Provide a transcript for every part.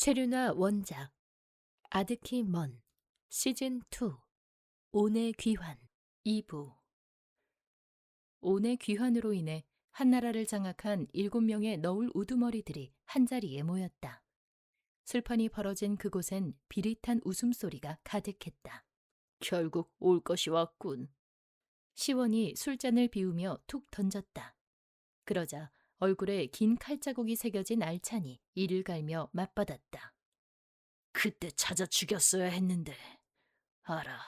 최륜화 원작 아드키 먼 시즌2 온의 귀환 2부. 온의 귀환으로 인해 한나라를 장악한 7명의 너울 우두머리들이 한자리에 모였다. 술판이 벌어진 그곳엔 비릿한 웃음소리가 가득했다. 결국 올 것이 왔군. 시원이 술잔을 비우며 툭 던졌다. 그러자 얼굴에 긴 칼자국이 새겨진 알찬이 이를 갈며 맞받았다. 그때 찾아 죽였어야 했는데. 알아.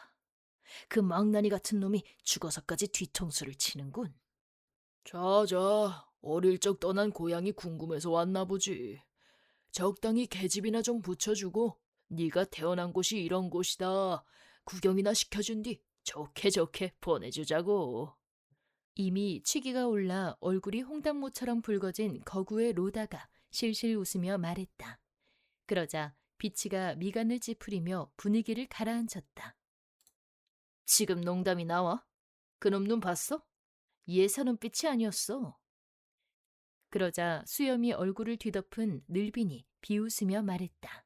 그 망나니 같은 놈이 죽어서까지 뒤통수를 치는군. 자자, 어릴 적 떠난 고향이 궁금해서 왔나 보지. 적당히 계집이나 좀 붙여주고 네가 태어난 곳이 이런 곳이다 구경이나 시켜준 뒤 좋게 좋게 보내주자고. 이미 취기가 올라 얼굴이 홍단모처럼 붉어진 거구의 로다가 실실 웃으며 말했다. 그러자 비치가 미간을 찌푸리며 분위기를 가라앉혔다. 지금 농담이 나와? 그놈 눈 봤어? 예사 눈빛이 아니었어. 그러자 수염이 얼굴을 뒤덮은 늘빈이 비웃으며 말했다.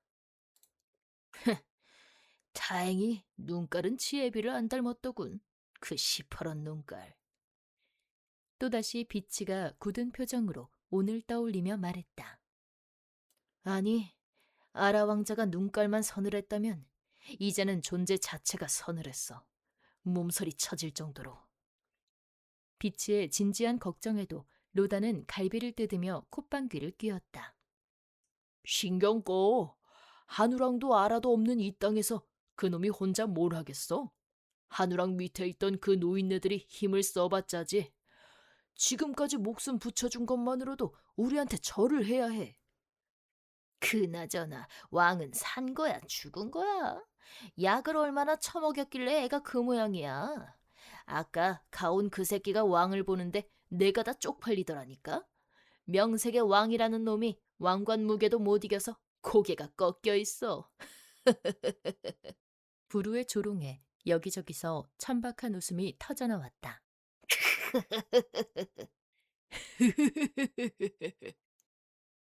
다행히 눈깔은 지혜비를 안 닮았더군. 그 시퍼런 눈깔. 또다시 비치가 굳은 표정으로 온을 떠올리며 말했다. 아니, 아라 왕자가 눈깔만 서늘했다면 이제는 존재 자체가 서늘했어. 몸서리 쳐질 정도로. 비치의 진지한 걱정에도 로다는 갈비를 뜯으며 콧방귀를 뀌었다. 신경 꺼. 한우랑도 알아도 없는 이 땅에서 그놈이 혼자 뭘 하겠어? 한우랑 밑에 있던 그 노인네들이 힘을 써봤자지. 지금까지 목숨 붙여준 것만으로도 우리한테 절을 해야 해. 그나저나 왕은 산 거야, 죽은 거야? 약을 얼마나 처먹였길래 애가 그 모양이야. 아까 가온 그 새끼가 왕을 보는데 내가 다 쪽팔리더라니까. 명색의 왕이라는 놈이 왕관 무게도 못 이겨서 고개가 꺾여 있어. 부루의 조롱에 여기저기서 천박한 웃음이 터져나왔다.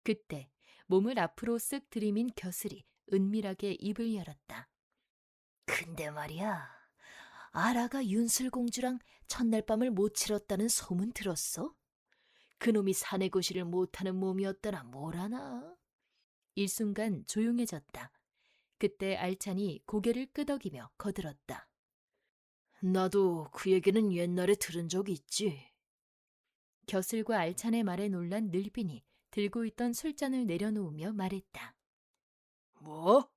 그때 몸을 앞으로 쓱 들이민 겨슬이 은밀하게 입을 열었다. 근데 말이야, 아라가 윤슬공주랑 첫날 밤을 못 치렀다는 소문 들었어? 그놈이 사내고시를 못하는 몸이었더라 뭐라나. 일순간 조용해졌다. 그때 알찬이 고개를 끄덕이며 거들었다. 나도 그 얘기는 옛날에 들은 적 있지. 겨슬과 알찬의 말에 놀란 늘빈이 들고 있던 술잔을 내려놓으며 말했다. 뭐?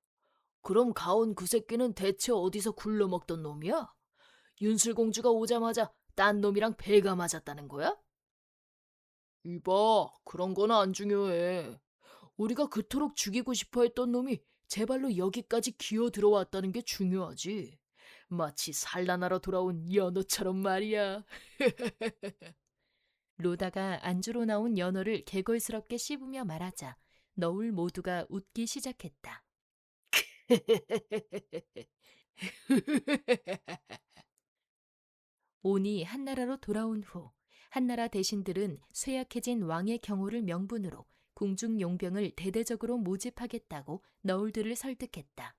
그럼 가온 그 새끼는 대체 어디서 굴러먹던 놈이야? 윤슬공주가 오자마자 딴 놈이랑 배가 맞았다는 거야? 이봐, 그런 건 안 중요해. 우리가 그토록 죽이고 싶어 했던 놈이 제 발로 여기까지 기어 들어왔다는 게 중요하지. 마치 산란하러 돌아온 연어처럼 말이야. 로다가 안주로 나온 연어를 개걸스럽게 씹으며 말하자 너울 모두가 웃기 시작했다. 온이 한나라로 돌아온 후 한나라 대신들은 쇠약해진 왕의 경호를 명분으로 궁중 용병을 대대적으로 모집하겠다고 너울들을 설득했다.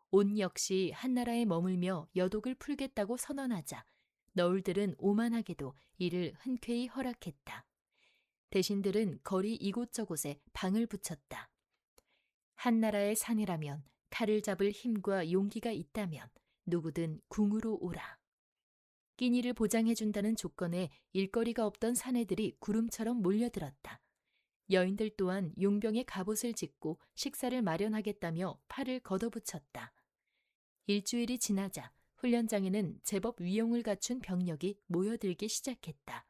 온 역시 한나라에 머물며 여독을 풀겠다고 선언하자 너울들은 오만하게도 이를 흔쾌히 허락했다. 대신들은 거리 이곳저곳에 방을 붙였다. 한나라의 사내라면 칼을 잡을 힘과 용기가 있다면 누구든 궁으로 오라. 끼니를 보장해준다는 조건에 일거리가 없던 사내들이 구름처럼 몰려들었다. 여인들 또한 용병의 갑옷을 짓고 식사를 마련하겠다며 팔을 걷어붙였다. 일주일이 지나자 훈련장에는 제법 위용을 갖춘 병력이 모여들기 시작했다.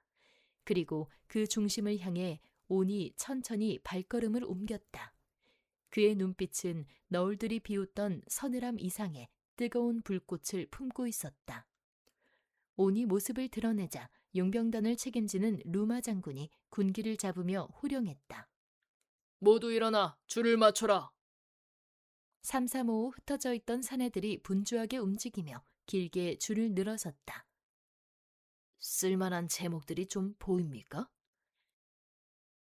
그리고 그 중심을 향해 온이 천천히 발걸음을 옮겼다. 그의 눈빛은 너울들이 비웃던 서늘함 이상의 뜨거운 불꽃을 품고 있었다. 온이 모습을 드러내자 용병단을 책임지는 루마 장군이 군기를 잡으며 호령했다. 모두 일어나 줄을 맞춰라. 삼삼오오 흩어져 있던 사내들이 분주하게 움직이며 길게 줄을 늘어섰다. 쓸만한 제목들이 좀 보입니까?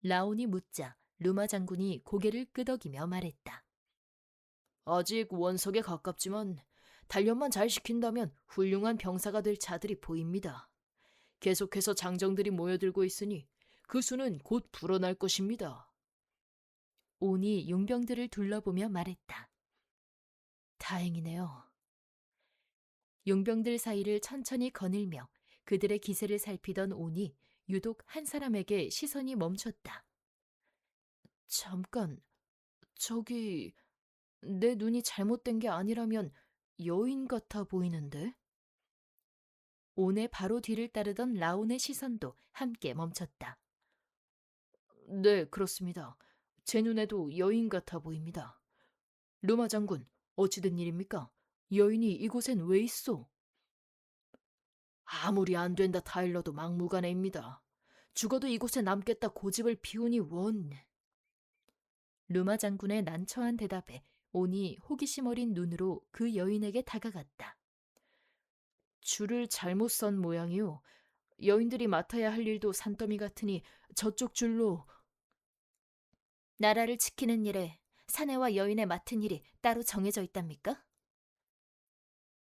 라온이 묻자 루마 장군이 고개를 끄덕이며 말했다. 아직 원석에 가깝지만 단련만 잘 시킨다면 훌륭한 병사가 될 자들이 보입니다. 계속해서 장정들이 모여들고 있으니 그 수는 곧 불어날 것입니다. 온이 용병들을 둘러보며 말했다. 다행이네요. 용병들 사이를 천천히 거닐며 그들의 기세를 살피던 온이 유독 한 사람에게 시선이 멈췄다. 잠깐, 저기 내 눈이 잘못된 게 아니라면 여인 같아 보이는데? 온의 바로 뒤를 따르던 라온의 시선도 함께 멈췄다. 네, 그렇습니다. 제 눈에도 여인 같아 보입니다. 루마 장군, 어찌 된 일입니까? 여인이 이곳엔 왜 있어? 아무리 안 된다 타일러도 막무가내입니다. 죽어도 이곳에 남겠다 고집을 피우니 원. 루마 장군의 난처한 대답에 온이 호기심 어린 눈으로 그 여인에게 다가갔다. 줄을 잘못 선 모양이오. 여인들이 맡아야 할 일도 산더미 같으니 저쪽 줄로. 나라를 지키는 일에 사내와 여인의 맡은 일이 따로 정해져 있답니까?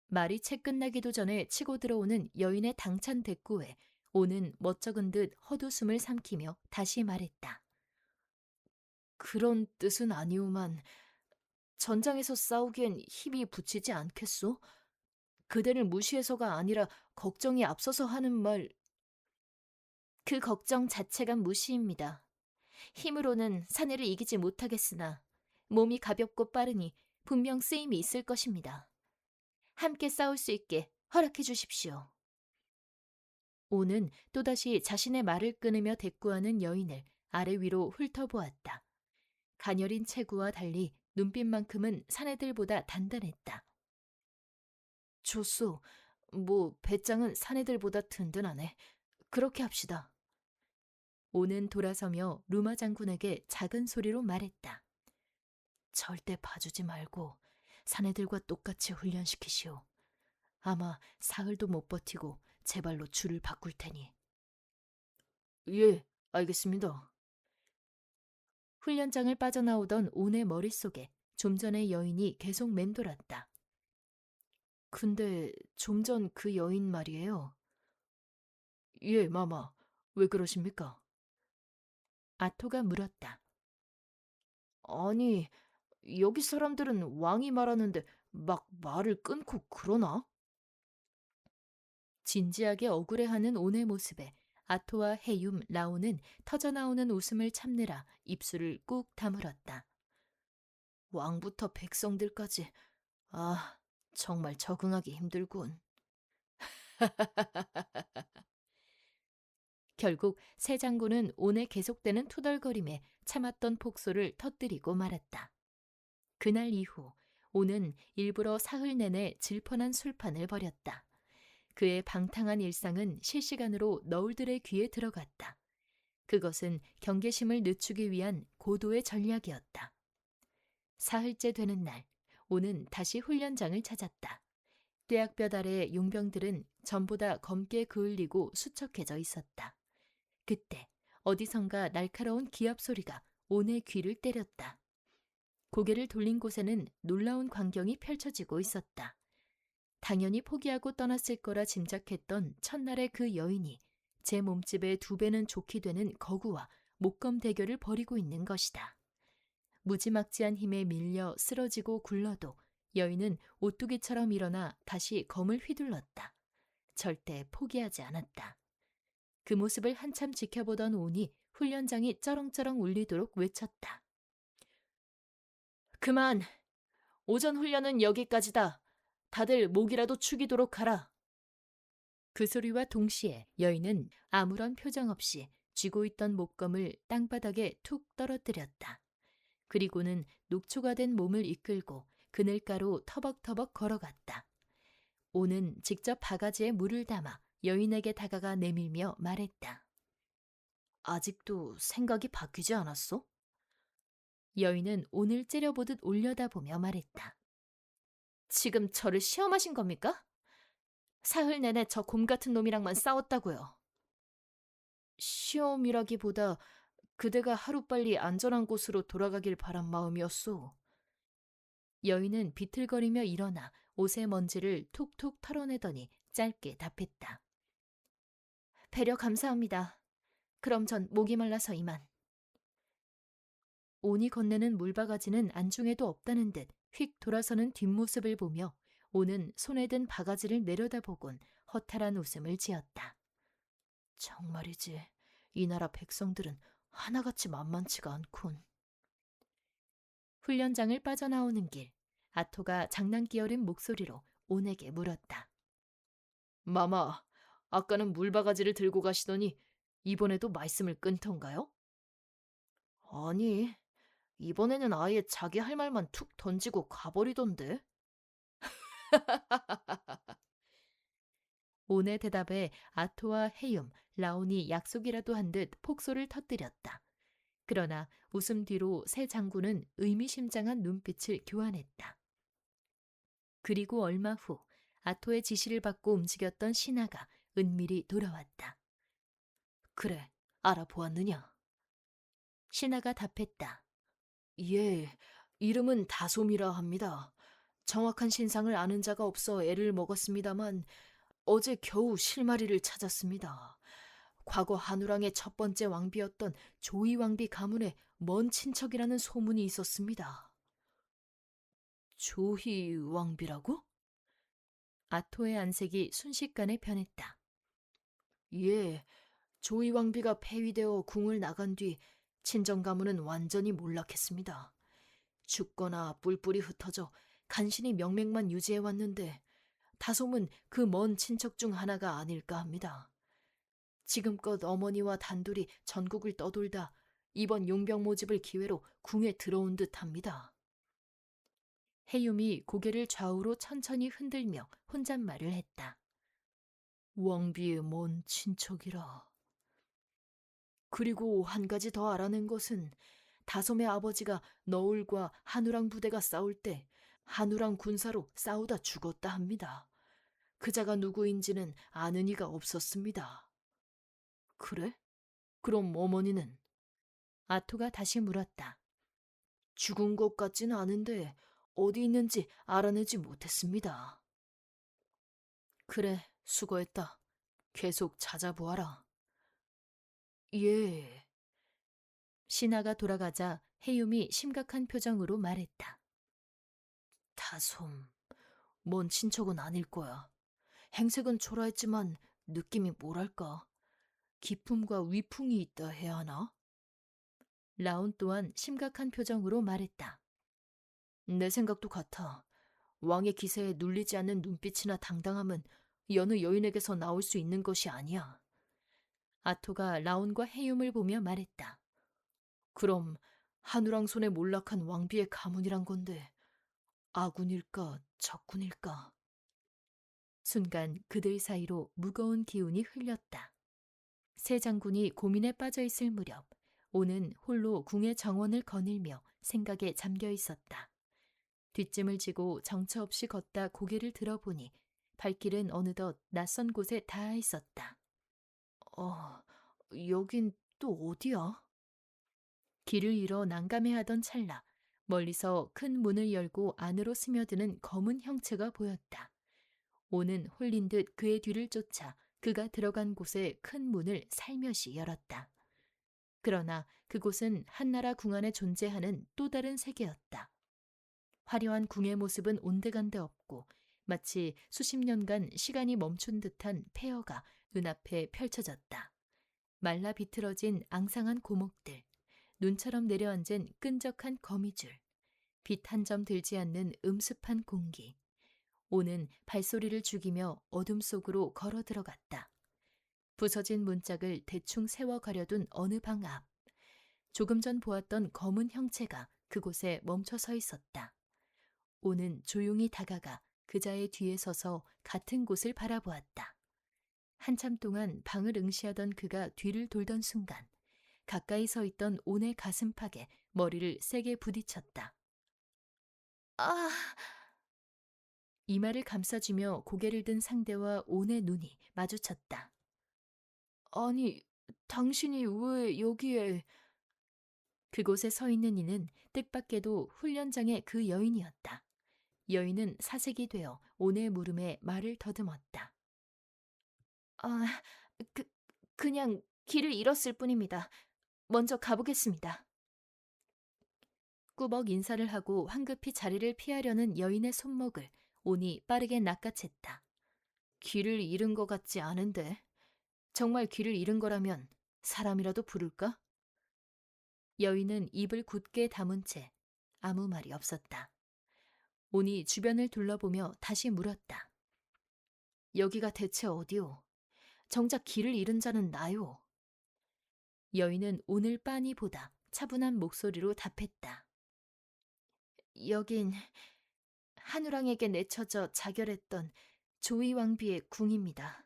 말이 채 끝나기도 전에 치고 들어오는 여인의 당찬 대꾸에 오는 멋쩍은 듯 헛웃음을 삼키며 다시 말했다. 그런 뜻은 아니오만 전장에서 싸우기엔 힘이 붙이지 않겠소? 그대를 무시해서가 아니라 걱정이 앞서서 하는 말. 그 걱정 자체가 무시입니다. 힘으로는 사내를 이기지 못하겠으나 몸이 가볍고 빠르니 분명 쓰임이 있을 것입니다. 함께 싸울 수 있게 허락해 주십시오. 오는 또다시 자신의 말을 끊으며 대꾸하는 여인을 아래 위로 훑어보았다. 가녀린 체구와 달리 눈빛만큼은 사내들보다 단단했다. 좋소. 배짱은 사내들보다 든든하네. 그렇게 합시다. 오는 돌아서며 루마 장군에게 작은 소리로 말했다. 절대 봐주지 말고 사내들과 똑같이 훈련시키시오. 아마 사흘도 못 버티고 제 발로 줄을 바꿀 테니. 예, 알겠습니다. 훈련장을 빠져나오던 온의 머릿속에 좀 전의 여인이 계속 맴돌았다. 근데 좀 전 그 여인 말이에요. 예, 마마. 왜 그러십니까? 아토가 물었다. 아니, 여기 사람들은 왕이 말하는데 막 말을 끊고 그러나? 진지하게 억울해하는 온의 모습에 아토와 헤윰, 라온은 터져나오는 웃음을 참느라 입술을 꾹 다물었다. 왕부터 백성들까지, 아, 정말 적응하기 힘들군. 결국 새 장군은 온의 계속되는 투덜거림에 참았던 폭소를 터뜨리고 말았다. 그날 이후 온은 일부러 사흘 내내 질펀한 술판을 벌였다. 그의 방탕한 일상은 실시간으로 너울들의 귀에 들어갔다. 그것은 경계심을 늦추기 위한 고도의 전략이었다. 사흘째 되는 날, 온은 다시 훈련장을 찾았다. 뙤약볕 아래 용병들은 전보다 검게 그을리고 수척해져 있었다. 그때 어디선가 날카로운 기합 소리가 온의 귀를 때렸다. 고개를 돌린 곳에는 놀라운 광경이 펼쳐지고 있었다. 당연히 포기하고 떠났을 거라 짐작했던 첫날의 그 여인이 제 몸집의 2배는 좋게 되는 거구와 목검 대결을 벌이고 있는 것이다. 무지막지한 힘에 밀려 쓰러지고 굴러도 여인은 오뚜기처럼 일어나 다시 검을 휘둘렀다. 절대 포기하지 않았다. 그 모습을 한참 지켜보던 온이 훈련장이 쩌렁쩌렁 울리도록 외쳤다. 그만! 오전 훈련은 여기까지다. 다들 목이라도 축이도록 하라. 그 소리와 동시에 여인은 아무런 표정 없이 쥐고 있던 목검을 땅바닥에 툭 떨어뜨렸다. 그리고는 녹초가 된 몸을 이끌고 그늘가로 터벅터벅 걸어갔다. 오는 직접 바가지에 물을 담아 여인에게 다가가 내밀며 말했다. 아직도 생각이 바뀌지 않았어? 여인은 온을 째려보듯 올려다보며 말했다. 지금 저를 시험하신 겁니까? 사흘 내내 저 곰 같은 놈이랑만 싸웠다고요. 시험이라기보다 그대가 하루빨리 안전한 곳으로 돌아가길 바란 마음이었소. 여인은 비틀거리며 일어나 옷의 먼지를 툭툭 털어내더니 짧게 답했다. 배려 감사합니다. 그럼 전 목이 말라서 이만. 온이 건네는 물바가지는 안중에도 없다는 듯 휙 돌아서는 뒷모습을 보며 온은 손에 든 바가지를 내려다보곤 허탈한 웃음을 지었다. 정말이지, 이 나라 백성들은 하나같이 만만치가 않군. 훈련장을 빠져나오는 길, 아토가 장난기 어린 목소리로 온에게 물었다. 마마, 아까는 물바가지를 들고 가시더니 이번에도 말씀을 끊던가요? 아니, 이번에는 아예 자기 할 말만 툭 던지고 가버리던데. 온의 대답에 아토와 헤욤, 라온이 약속이라도 한 듯 폭소를 터뜨렸다. 그러나 웃음 뒤로 새 장군은 의미심장한 눈빛을 교환했다. 그리고 얼마 후 아토의 지시를 받고 움직였던 신하가 은밀히 돌아왔다. 그래, 알아보았느냐? 신하가 답했다. 예, 이름은 다솜이라 합니다. 정확한 신상을 아는 자가 없어 애를 먹었습니다만 어제 겨우 실마리를 찾았습니다. 과거 한우랑의 첫 번째 왕비였던 조이 왕비 가문의 먼 친척이라는 소문이 있었습니다. 조희 왕비라고? 아토의 안색이 순식간에 변했다. 예, 조이 왕비가 폐위되어 궁을 나간 뒤 친정 가문은 완전히 몰락했습니다. 죽거나 뿔뿔이 흩어져 간신히 명맥만 유지해왔는데 다솜은 그 먼 친척 중 하나가 아닐까 합니다. 지금껏 어머니와 단둘이 전국을 떠돌다 이번 용병 모집을 기회로 궁에 들어온 듯합니다. 해욤이 고개를 좌우로 천천히 흔들며 혼잣말을 했다. 왕비의 먼 친척이라. 그리고 한 가지 더 알아낸 것은 다솜의 아버지가 너울과 한우랑 부대가 싸울 때 한우랑 군사로 싸우다 죽었다 합니다. 그자가 누구인지는 아는 이가 없었습니다. 그래? 그럼 어머니는? 아토가 다시 물었다. 죽은 것 같진 않은데 어디 있는지 알아내지 못했습니다. 그래, 수고했다. 계속 찾아보아라. 예. 신하가 돌아가자 해욤이 심각한 표정으로 말했다. 다솜, 먼 친척은 아닐 거야. 행색은 초라했지만 느낌이 뭐랄까. 기품과 위풍이 있다 해야 하나? 라온 또한 심각한 표정으로 말했다. 내 생각도 같아. 왕의 기세에 눌리지 않는 눈빛이나 당당함은 여느 여인에게서 나올 수 있는 것이 아니야. 아토가 라온과 해욤을 보며 말했다. 그럼 한우랑 손에 몰락한 왕비의 가문이란 건데 아군일까 적군일까? 순간 그들 사이로 무거운 기운이 흘렸다. 새 장군이 고민에 빠져 있을 무렵 오는 홀로 궁의 정원을 거닐며 생각에 잠겨 있었다. 뒷짐을 지고 정처 없이 걷다 고개를 들어보니 발길은 어느덧 낯선 곳에 닿아 있었다. 여긴 또 어디야? 길을 잃어 난감해하던 찰나 멀리서 큰 문을 열고 안으로 스며드는 검은 형체가 보였다. 오는 홀린 듯 그의 뒤를 쫓아 그가 들어간 곳에 큰 문을 살며시 열었다. 그러나 그곳은 한나라 궁 안에 존재하는 또 다른 세계였다. 화려한 궁의 모습은 온데간데 없고 마치 수십 년간 시간이 멈춘 듯한 폐허가 눈앞에 펼쳐졌다. 말라 비틀어진 앙상한 고목들, 눈처럼 내려앉은 끈적한 거미줄, 빛 한 점 들지 않는 음습한 공기. 오는 발소리를 죽이며 어둠 속으로 걸어 들어갔다. 부서진 문짝을 대충 세워 가려둔 어느 방 앞. 조금 전 보았던 검은 형체가 그곳에 멈춰 서 있었다. 오는 조용히 다가가 그자의 뒤에 서서 같은 곳을 바라보았다. 한참 동안 방을 응시하던 그가 뒤를 돌던 순간 가까이 서 있던 온의 가슴팍에 머리를 세게 부딪혔다. 아! 이마를 감싸주며 고개를 든 상대와 온의 눈이 마주쳤다. 아니, 당신이 왜 여기에... 그곳에 서 있는 이는 뜻밖에도 훈련장의 그 여인이었다. 여인은 사색이 되어 온의 물음에 말을 더듬었다. 아, 그, 그냥 길을 잃었을 뿐입니다. 먼저 가보겠습니다. 꾸벅 인사를 하고 황급히 자리를 피하려는 여인의 손목을 온이 빠르게 낚아챘다. 길을 잃은 것 같지 않은데. 정말 길을 잃은 거라면 사람이라도 부를까? 여인은 입을 굳게 다문 채 아무 말이 없었다. 온이 주변을 둘러보며 다시 물었다. 여기가 대체 어디오? 정작 길을 잃은 자는 나요. 여인은 온을 빤히 보다 차분한 목소리로 답했다. 여긴 한우랑에게 내쳐져 자결했던 조이 왕비의 궁입니다.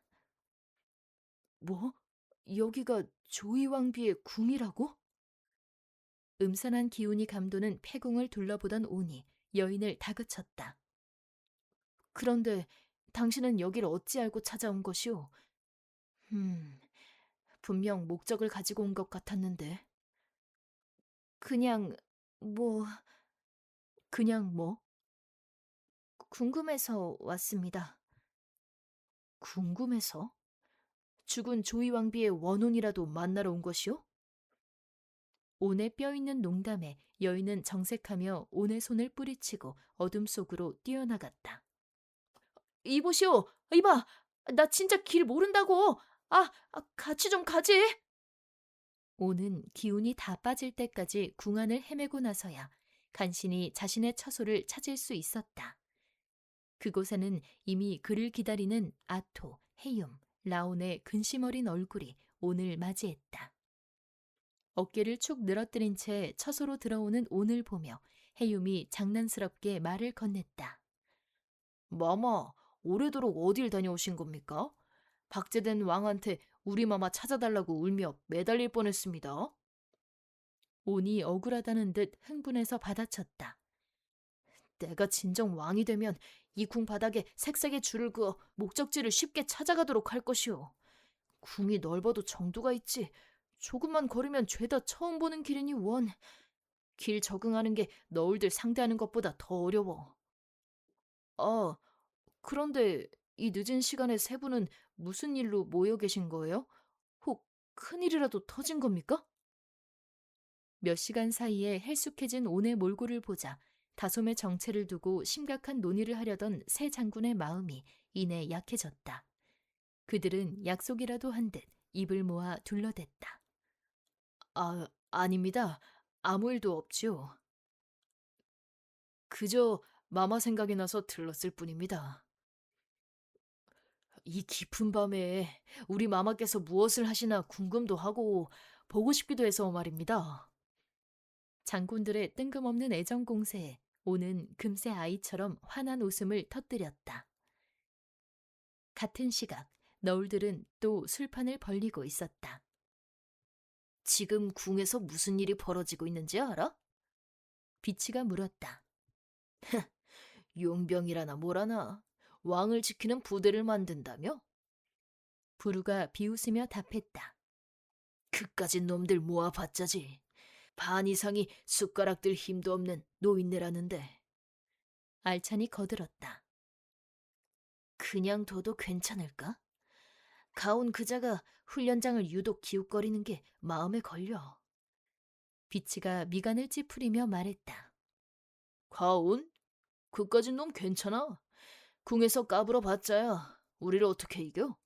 뭐? 여기가 조이 왕비의 궁이라고? 음산한 기운이 감도는 폐궁을 둘러보던 온이 여인을 다그쳤다. 그런데 당신은 여길 어찌 알고 찾아온 것이오? 분명 목적을 가지고 온 것 같았는데. 그냥 뭐... 그냥 뭐? 궁금해서 왔습니다. 궁금해서? 죽은 조이 왕비의 원혼이라도 만나러 온 것이오? 온의 뼈있는 농담에 여인은 정색하며 온의 손을 뿌리치고 어둠 속으로 뛰어나갔다. 이보시오! 이봐! 나 진짜 길 모른다고! 같이 좀 가지! 온은 기운이 다 빠질 때까지 궁안을 헤매고 나서야 간신히 자신의 처소를 찾을 수 있었다. 그곳에는 이미 그를 기다리는 아토, 헤욤, 라온의 근심 어린 얼굴이 온을 맞이했다. 어깨를 축 늘어뜨린 채 처소로 들어오는 온을 보며 헤욤이 장난스럽게 말을 건넸다. 마마, 오래도록 어딜 다녀오신 겁니까? 박제된 왕한테 우리 마마 찾아달라고 울며 매달릴 뻔했습니다. 온이 억울하다는 듯 흥분해서 받아쳤다. 내가 진정 왕이 되면 이 궁 바닥에 색색의 줄을 그어 목적지를 쉽게 찾아가도록 할 것이오. 궁이 넓어도 정도가 있지. 조금만 걸으면 죄다 처음 보는 길이니 원. 길 적응하는 게 너울들 상대하는 것보다 더 어려워. 아, 그런데 이 늦은 시간에 세 분은 무슨 일로 모여 계신 거예요? 혹 큰일이라도 터진 겁니까? 몇 시간 사이에 헬쑥해진 온의 몰골을 보자 다솜의 정체를 두고 심각한 논의를 하려던 새 장군의 마음이 이내 약해졌다. 그들은 약속이라도 한 듯 입을 모아 둘러댔다. 아닙니다. 아무 일도 없지요. 그저 마마 생각이 나서 들렀을 뿐입니다. 이 깊은 밤에 우리 마마께서 무엇을 하시나 궁금도 하고 보고 싶기도 해서 말입니다. 장군들의 뜬금없는 애정 공세에 오는 금세 아이처럼 환한 웃음을 터뜨렸다. 같은 시각 너울들은 또 술판을 벌리고 있었다. 지금 궁에서 무슨 일이 벌어지고 있는지 알아? 비치가 물었다. 용병이라나 뭐라나 왕을 지키는 부대를 만든다며? 부루가 비웃으며 답했다. 그까진 놈들 모아봤자지. 반 이상이 숟가락들 힘도 없는 노인네라는데. 알찬이 거들었다. 그냥 둬도 괜찮을까? 가온 그자가 훈련장을 유독 기웃거리는 게 마음에 걸려. 비치가 미간을 찌푸리며 말했다. 가온? 그까진 놈 괜찮아. 궁에서 까불어 봤자야. 우리를 어떻게 이겨?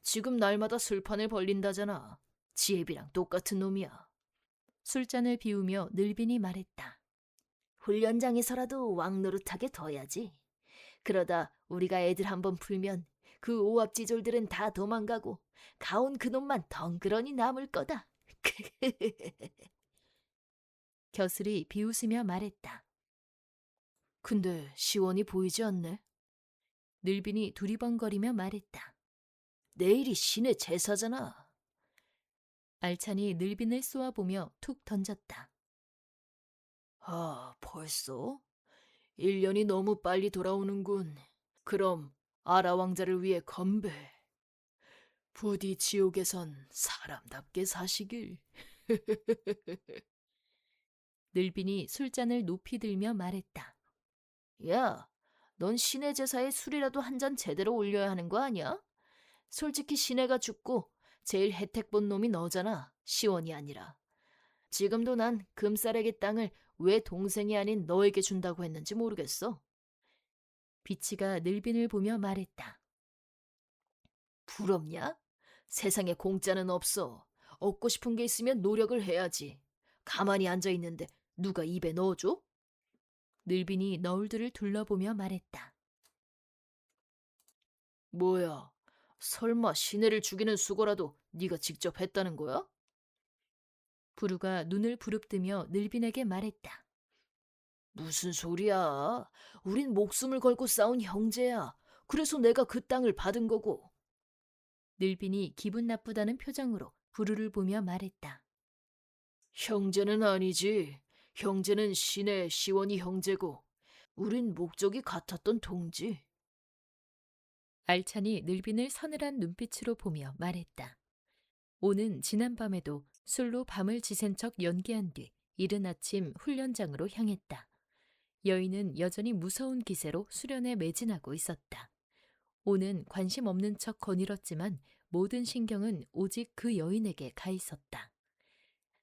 지금 날마다 술판을 벌린다잖아. 지혜비랑 똑같은 놈이야. 술잔을 비우며 늘빈이 말했다. 훈련장에서라도 왕노릇하게 둬야지. 그러다 우리가 애들 한번 풀면 그 오합지졸들은 다 도망가고 가온 그놈만 덩그러니 남을 거다. 겨슬이 비웃으며 말했다. 근데 시원이 보이지 않네. 늘빈이 두리번거리며 말했다. 내일이 신의 제사잖아. 알찬이 늘빈을 쏘아보며 툭 던졌다. 벌써? 1년이 너무 빨리 돌아오는군. 그럼 아라 왕자를 위해 건배. 부디 지옥에선 사람답게 사시길. 늘빈이 술잔을 높이 들며 말했다. 야, 넌 시내 제사에 술이라도 한 잔 제대로 올려야 하는 거 아니야? 솔직히 시내가 죽고 제일 혜택 본 놈이 너잖아. 시원이 아니라. 지금도 난 금싸래기 땅을 왜 동생이 아닌 너에게 준다고 했는지 모르겠어. 비치가 늘빈을 보며 말했다. 부럽냐? 세상에 공짜는 없어. 얻고 싶은 게 있으면 노력을 해야지. 가만히 앉아 있는데 누가 입에 넣어줘? 늘빈이 너울들을 둘러보며 말했다. 뭐야? 설마 시내를 죽이는 수고라도 네가 직접 했다는 거야? 부루가 눈을 부릅뜨며 늘빈에게 말했다. 무슨 소리야? 우린 목숨을 걸고 싸운 형제야. 그래서 내가 그 땅을 받은 거고. 늘빈이 기분 나쁘다는 표정으로 부루를 보며 말했다. 형제는 아니지. 형제는 시내 시원이 형제고 우린 목적이 같았던 동지. 알찬이 늘빈을 서늘한 눈빛으로 보며 말했다. 오는 지난밤에도 술로 밤을 지샌 척 연기한 뒤 이른 아침 훈련장으로 향했다. 여인은 여전히 무서운 기세로 수련에 매진하고 있었다. 오는 관심 없는 척 거닐었지만 모든 신경은 오직 그 여인에게 가 있었다.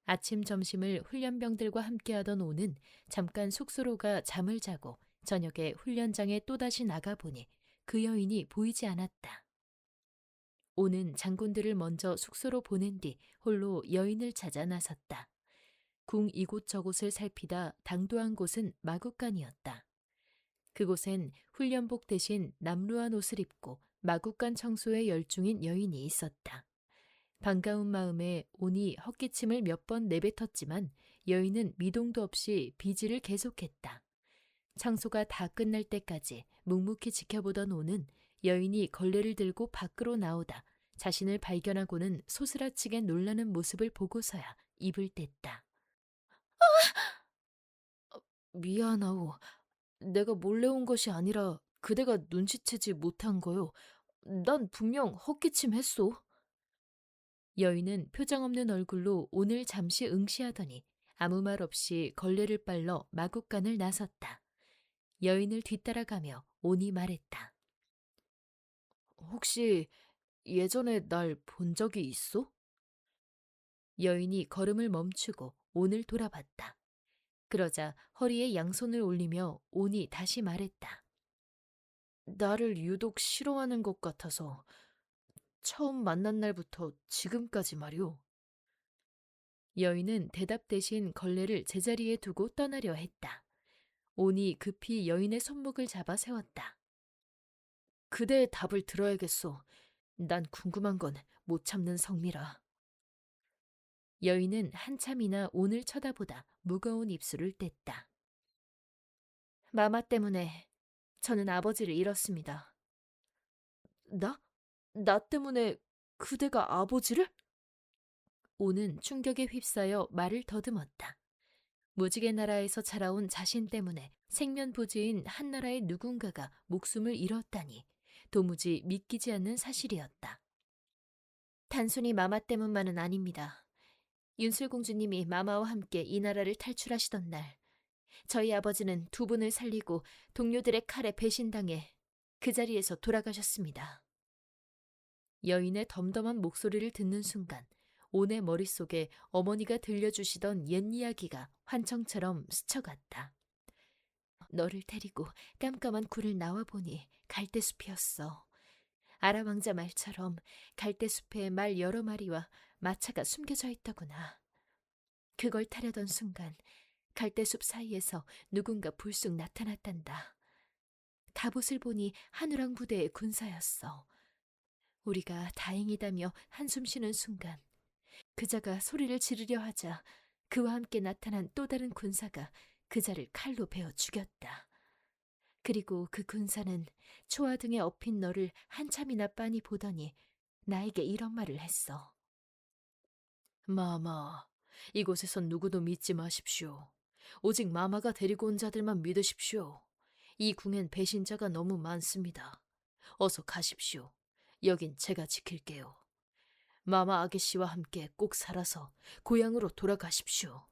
아침 점심을 훈련병들과 함께하던 오는 잠깐 숙소로 가 잠을 자고 저녁에 훈련장에 또다시 나가보니 그 여인이 보이지 않았다. 오는 장군들을 먼저 숙소로 보낸 뒤 홀로 여인을 찾아 나섰다. 궁 이곳저곳을 살피다 당도한 곳은 마국간이었다. 그곳엔 훈련복 대신 남루한 옷을 입고 마국간 청소에 열중인 여인이 있었다. 반가운 마음에 온이 헛기침을 몇 번 내뱉었지만 여인은 미동도 없이 비지를 계속했다. 청소가 다 끝날 때까지 묵묵히 지켜보던 온은 여인이 걸레를 들고 밖으로 나오다 자신을 발견하고는 소스라치게 놀라는 모습을 보고서야 입을 뗐다. 미안하오. 내가 몰래 온 것이 아니라 그대가 눈치채지 못한 거요. 난 분명 헛기침 했소. 여인은 표정 없는 얼굴로 온을 잠시 응시하더니 아무 말 없이 걸레를 빨러 마국간을 나섰다. 여인을 뒤따라가며 온이 말했다. 혹시 예전에 날 본 적이 있어? 여인이 걸음을 멈추고 온을 돌아봤다. 그러자 허리에 양손을 올리며 온이 다시 말했다. 나를 유독 싫어하는 것 같아서 처음 만난 날부터 지금까지 말이오. 여인은 대답 대신 걸레를 제자리에 두고 떠나려 했다. 온이 급히 여인의 손목을 잡아 세웠다. 그대의 답을 들어야겠소. 난 궁금한 건 못 참는 성미라. 여인은 한참이나 온을 쳐다보다 무거운 입술을 뗐다. 마마 때문에 저는 아버지를 잃었습니다. 나? 나 때문에 그대가 아버지를? 온은 충격에 휩싸여 말을 더듬었다. 무지개 나라에서 자라온 자신 때문에 생면부지인 한나라의 누군가가 목숨을 잃었다니 도무지 믿기지 않는 사실이었다. 단순히 마마 때문만은 아닙니다. 윤슬공주님이 마마와 함께 이 나라를 탈출하시던 날 저희 아버지는 두 분을 살리고 동료들의 칼에 배신당해 그 자리에서 돌아가셨습니다. 여인의 덤덤한 목소리를 듣는 순간 온의 머릿속에 어머니가 들려주시던 옛 이야기가 환청처럼 스쳐갔다. 너를 데리고 깜깜한 굴을 나와보니 갈대숲이었어. 아라왕자 말처럼 갈대숲에 말 여러 마리와 마차가 숨겨져 있더구나. 그걸 타려던 순간 갈대숲 사이에서 누군가 불쑥 나타났단다. 갑옷을 보니 한우랑 부대의 군사였어. 우리가 다행이다며 한숨 쉬는 순간 그자가 소리를 지르려 하자 그와 함께 나타난 또 다른 군사가 그자를 칼로 베어 죽였다. 그리고 그 군사는 초아 등에 업힌 너를 한참이나 빤히 보더니 나에게 이런 말을 했어. 마마, 이곳에선 누구도 믿지 마십시오. 오직 마마가 데리고 온 자들만 믿으십시오. 이 궁엔 배신자가 너무 많습니다. 어서 가십시오. 여긴 제가 지킬게요. 마마 아게씨와 함께 꼭 살아서 고향으로 돌아가십시오.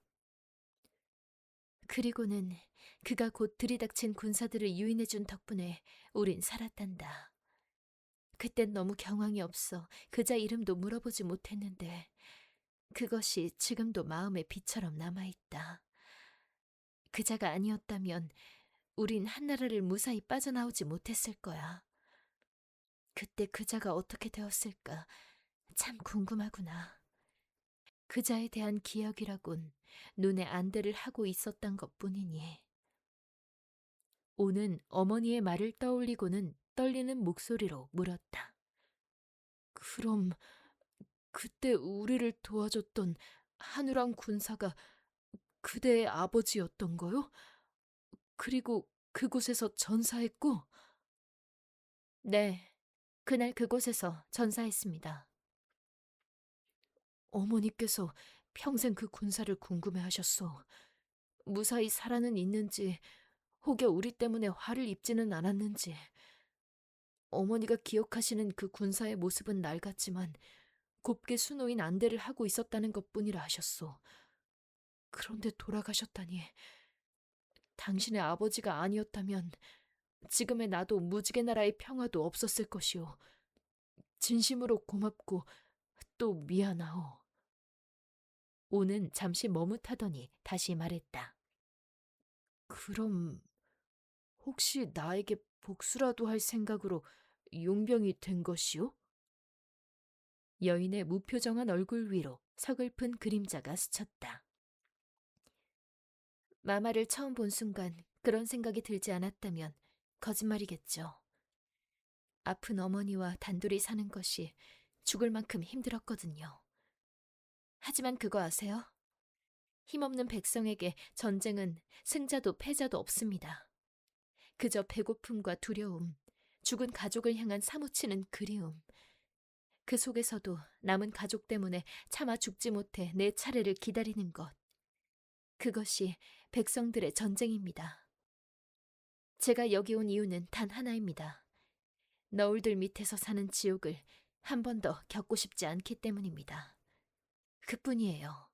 그리고는 그가 곧 들이닥친 군사들을 유인해준 덕분에 우린 살았단다. 그땐 너무 경황이 없어 그자 이름도 물어보지 못했는데 그것이 지금도 마음에 비처럼 남아있다. 그자가 아니었다면 우린 한나라를 무사히 빠져나오지 못했을 거야. 그때 그자가 어떻게 되었을까 참 궁금하구나. 그자에 대한 기억이라곤 눈에 안대를 하고 있었던 것뿐이니. 오는 어머니의 말을 떠올리고는 떨리는 목소리로 물었다. 그럼 그때 우리를 도와줬던 한우랑 군사가 그대의 아버지였던 거요? 그리고 그곳에서 전사했고? 네, 그날 그곳에서 전사했습니다. 어머니께서 평생 그 군사를 궁금해하셨소. 무사히 살아는 있는지, 혹여 우리 때문에 화를 입지는 않았는지. 어머니가 기억하시는 그 군사의 모습은 낡았지만 곱게 수놓인 안대를 하고 있었다는 것뿐이라 하셨소. 그런데 돌아가셨다니. 당신의 아버지가 아니었다면 지금의 나도 무지개 나라의 평화도 없었을 것이오. 진심으로 고맙고 또 미안하오. 오는 잠시 머뭇하더니 다시 말했다. 그럼 혹시 나에게 복수라도 할 생각으로 용병이 된 것이오? 여인의 무표정한 얼굴 위로 서글픈 그림자가 스쳤다. 마마를 처음 본 순간 그런 생각이 들지 않았다면 거짓말이겠죠. 아픈 어머니와 단둘이 사는 것이 죽을 만큼 힘들었거든요. 하지만 그거 아세요? 힘없는 백성에게 전쟁은 승자도 패자도 없습니다. 그저 배고픔과 두려움, 죽은 가족을 향한 사무치는 그리움. 그 속에서도 남은 가족 때문에 차마 죽지 못해 내 차례를 기다리는 것. 그것이 백성들의 전쟁입니다. 제가 여기 온 이유는 단 하나입니다. 너울들 밑에서 사는 지옥을 한 번 더 겪고 싶지 않기 때문입니다. 그뿐이에요.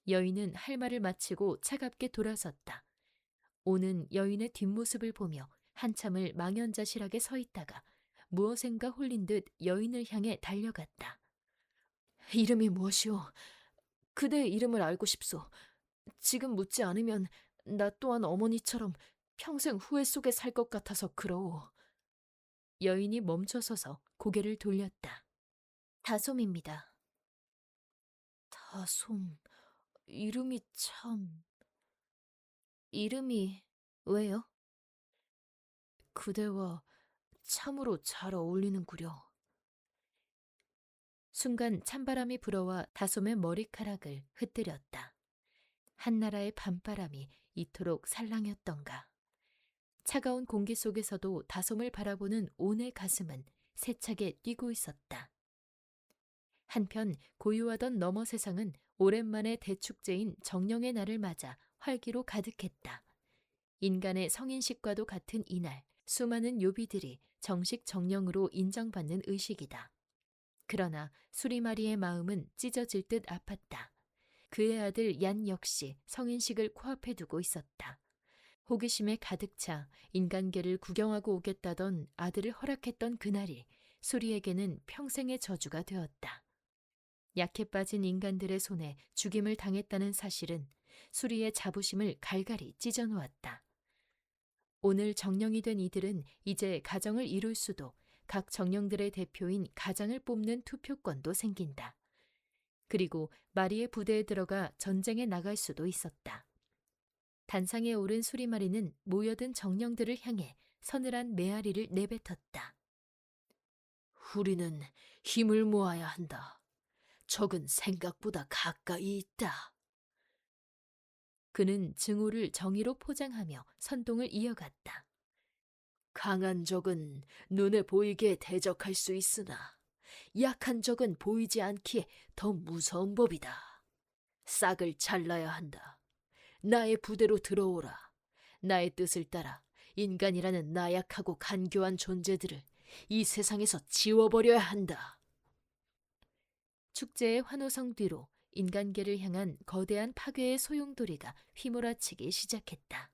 여인은 할 말을 마치고 차갑게 돌아섰다. 오는 여인의 뒷모습을 보며 한참을 망연자실하게 서 있다가 무엇인가 홀린 듯 여인을 향해 달려갔다. 이름이 무엇이오? 그대의 이름을 알고 싶소. 지금 묻지 않으면 나 또한 어머니처럼 평생 후회 속에 살 것 같아서 그러오. 여인이 멈춰서서 고개를 돌렸다. 다솜입니다. 다솜, 이름이 참... 이름이 왜요? 그대와 참으로 잘 어울리는구려. 순간 찬바람이 불어와 다솜의 머리카락을 흩뜨렸다. 한나라의 밤바람이 이토록 살랑였던가. 차가운 공기 속에서도 다솜을 바라보는 온의 가슴은 세차게 뛰고 있었다. 한편 고요하던 너머 세상은 오랜만에 대축제인 정령의 날을 맞아 활기로 가득했다. 인간의 성인식과도 같은 이날, 수많은 요비들이 정식 정령으로 인정받는 의식이다. 그러나 수리마리의 마음은 찢어질 듯 아팠다. 그의 아들 얀 역시 성인식을 코앞에 두고 있었다. 호기심에 가득 차 인간계를 구경하고 오겠다던 아들을 허락했던 그날이 수리에게는 평생의 저주가 되었다. 약해 빠진 인간들의 손에 죽임을 당했다는 사실은 수리의 자부심을 갈갈이 찢어놓았다. 오늘 정령이 된 이들은 이제 가정을 이룰 수도 각 정령들의 대표인 가장을 뽑는 투표권도 생긴다. 그리고 마리의 부대에 들어가 전쟁에 나갈 수도 있었다. 단상에 오른 수리마리는 모여든 정령들을 향해 서늘한 메아리를 내뱉었다. 우리는 힘을 모아야 한다. 적은 생각보다 가까이 있다. 그는 증오를 정의로 포장하며 선동을 이어갔다. 강한 적은 눈에 보이게 대적할 수 있으나 약한 적은 보이지 않기에 더 무서운 법이다. 싹을 잘라야 한다. 나의 부대로 들어오라. 나의 뜻을 따라 인간이라는 나약하고 간교한 존재들을 이 세상에서 지워버려야 한다. 축제의 환호성 뒤로 인간계를 향한 거대한 파괴의 소용돌이가 휘몰아치기 시작했다.